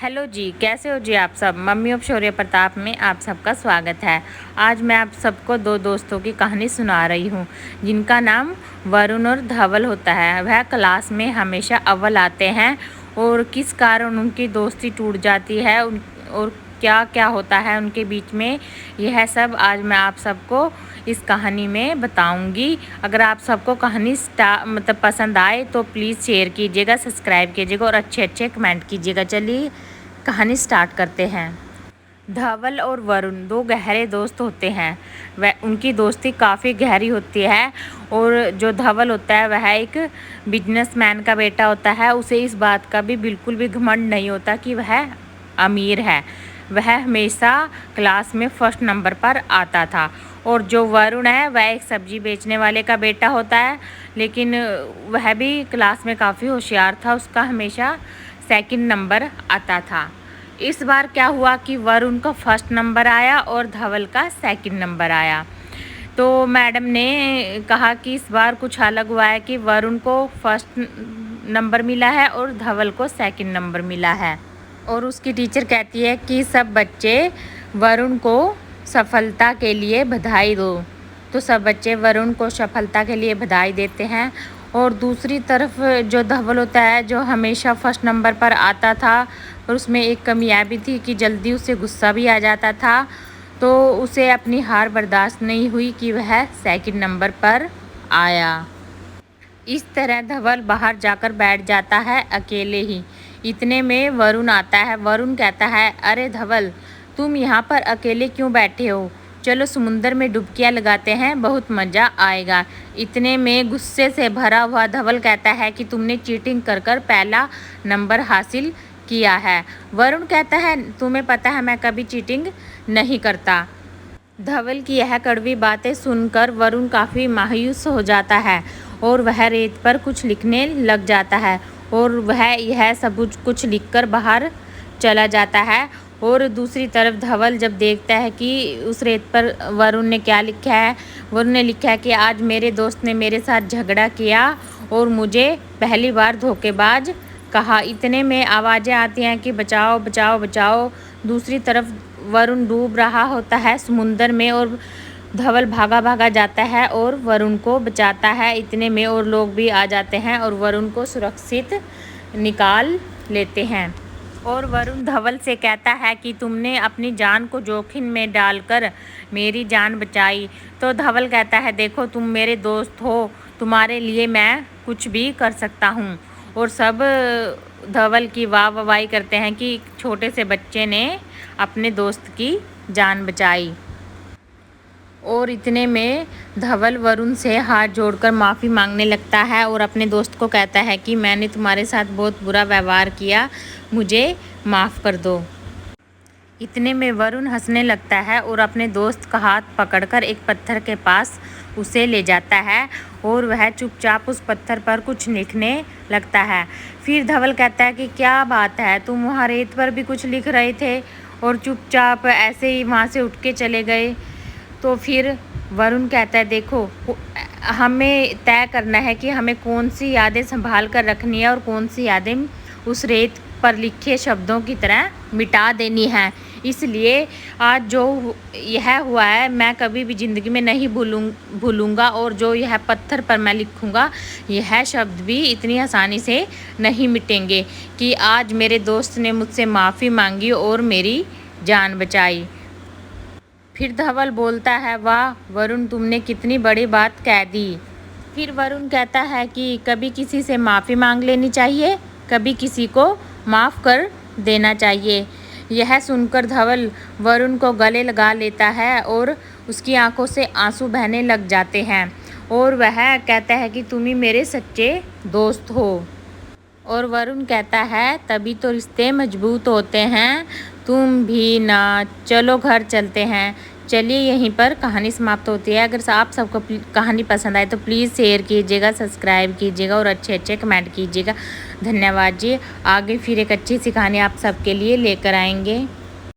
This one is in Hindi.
हेलो जी, कैसे हो जी आप सब। मम्मी ऑफ शौर्य प्रताप में आप सबका स्वागत है। आज मैं आप सबको दो दोस्तों की कहानी सुना रही हूँ जिनका नाम वरुण और धवल होता है। वह क्लास में हमेशा अव्वल आते हैं और किस कारण उनकी दोस्ती टूट जाती है और क्या क्या होता है उनके बीच में, यह सब आज मैं आप सबको इस कहानी में बताऊंगी। अगर आप सबको कहानी पसंद आए तो प्लीज़ शेयर कीजिएगा, सब्सक्राइब कीजिएगा और अच्छे अच्छे कमेंट कीजिएगा। चलिए कहानी स्टार्ट करते हैं। धवल और वरुण दो गहरे दोस्त होते हैं। वह उनकी दोस्ती काफ़ी गहरी होती है और जो धवल होता है वह एक बिजनेसमैन का बेटा होता है। उसे इस बात का भी बिल्कुल भी घमंड नहीं होता कि वह अमीर है। वह हमेशा क्लास में फर्स्ट नंबर पर आता था। और जो वरुण है वह एक सब्जी बेचने वाले का बेटा होता है, लेकिन वह भी क्लास में काफ़ी होशियार था। उसका हमेशा सेकंड नंबर आता था। इस बार क्या हुआ कि वरुण का फर्स्ट नंबर आया और धवल का सेकंड नंबर आया। तो मैडम ने कहा कि इस बार कुछ अलग हुआ है कि वरुण को फर्स्ट नंबर मिला है और धवल को सेकंड नंबर मिला है। और उसकी टीचर कहती है कि सब बच्चे वरुण को सफलता के लिए बधाई दो। तो सब बच्चे वरुण को सफलता के लिए बधाई देते हैं। और दूसरी तरफ जो धवल होता है, जो हमेशा फर्स्ट नंबर पर आता था, और उसमें एक कमी यह भी थी कि जल्दी उसे गुस्सा भी आ जाता था। तो उसे अपनी हार बर्दाश्त नहीं हुई कि वह सेकंड नंबर पर आया। इस तरह धवल बाहर जाकर बैठ जाता है अकेले ही। इतने में वरुण आता है। वरुण कहता है, अरे धवल, तुम यहाँ पर अकेले क्यों बैठे हो? चलो समुंदर में डुबकियाँ लगाते हैं, बहुत मज़ा आएगा। इतने में गुस्से से भरा हुआ धवल कहता है कि तुमने चीटिंग कर कर पहला नंबर हासिल किया है। वरुण कहता है, तुम्हें पता है मैं कभी चीटिंग नहीं करता। धवल की यह कड़वी बातें सुनकर वरुण काफ़ी मायूस हो जाता है और वह रेत पर कुछ लिखने लग जाता है और वह यह सब कुछ लिखकर बाहर चला जाता है। और दूसरी तरफ धवल जब देखता है कि उस रेत पर वरुण ने क्या लिखा है, वरुण ने लिखा है कि आज मेरे दोस्त ने मेरे साथ झगड़ा किया और मुझे पहली बार धोखेबाज कहा। इतने में आवाज़ें आती हैं कि बचाओ बचाओ बचाओ। दूसरी तरफ वरुण डूब रहा होता है समुंदर में और धवल भागा भागा जाता है और वरुण को बचाता है। इतने में और लोग भी आ जाते हैं और वरुण को सुरक्षित निकाल लेते हैं। और वरुण धवल से कहता है कि तुमने अपनी जान को जोखिम में डालकर मेरी जान बचाई। तो धवल कहता है, देखो तुम मेरे दोस्त हो, तुम्हारे लिए मैं कुछ भी कर सकता हूँ। और सब धवल की वाहवाही करते हैं कि छोटे से बच्चे ने अपने दोस्त की जान बचाई। और इतने में धवल वरुण से हाथ जोड़कर माफ़ी मांगने लगता है और अपने दोस्त को कहता है कि मैंने तुम्हारे साथ बहुत बुरा व्यवहार किया, मुझे माफ़ कर दो। इतने में वरुण हंसने लगता है और अपने दोस्त का हाथ पकड़कर एक पत्थर के पास उसे ले जाता है और वह चुपचाप उस पत्थर पर कुछ लिखने लगता है। फिर धवल कहता है कि क्या बात है, तुम वहाँ रेत पर भी कुछ लिख रहे थे और चुपचाप ऐसे ही वहाँ से उठ के चले गए। तो फिर वरुण कहता है, देखो हमें तय करना है कि हमें कौन सी यादें संभाल कर रखनी है और कौन सी यादें उस रेत पर लिखे शब्दों की तरह मिटा देनी है। इसलिए आज जो यह हुआ है मैं कभी भी ज़िंदगी में नहीं भूलूंगा और जो यह पत्थर पर मैं लिखूंगा यह शब्द भी इतनी आसानी से नहीं मिटेंगे कि आज मेरे दोस्त ने मुझसे माफ़ी मांगी और मेरी जान बचाई। फिर धवल बोलता है, वाह वरुण, तुमने कितनी बड़ी बात कह दी। फिर वरुण कहता है कि कभी किसी से माफ़ी मांग लेनी चाहिए, कभी किसी को माफ़ कर देना चाहिए। यह सुनकर धवल वरुण को गले लगा लेता है और उसकी आंखों से आंसू बहने लग जाते हैं और वह कहता है कि तुम ही मेरे सच्चे दोस्त हो। और वरुण कहता है, तभी तो रिश्ते मजबूत होते हैं, तुम भी ना। चलो घर चलते हैं। चलिए यहीं पर कहानी समाप्त होती है। अगर आप सबको कहानी पसंद आए तो प्लीज़ शेयर कीजिएगा, सब्सक्राइब कीजिएगा और अच्छे अच्छे कमेंट कीजिएगा। धन्यवाद जी। आगे फिर एक अच्छी सी कहानी आप सबके लिए लेकर आएंगे।